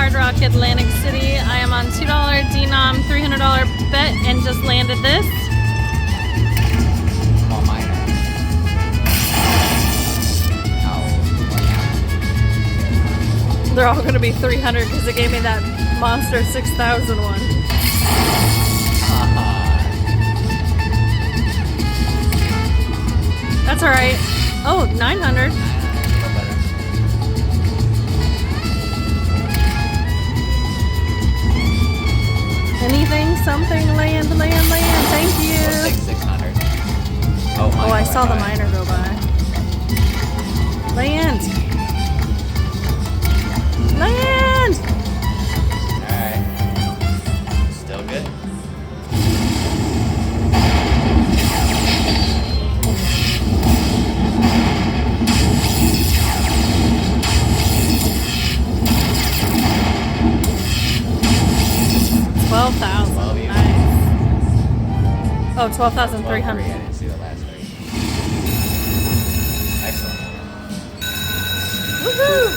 Hard Rock Atlantic City. I am on $2 denom, $300 bet, and just landed this. Oh, mine. Oh, They're all going to be 300 because it gave me that monster 6,000 one. That's all right. Oh, 900. Anything, something, land. Thank you. We'll take 600. Oh, Oh, I saw the miner go by. Land. Alright. Still good. $12,000. Nice. Oh, 12,300. I didn't see the last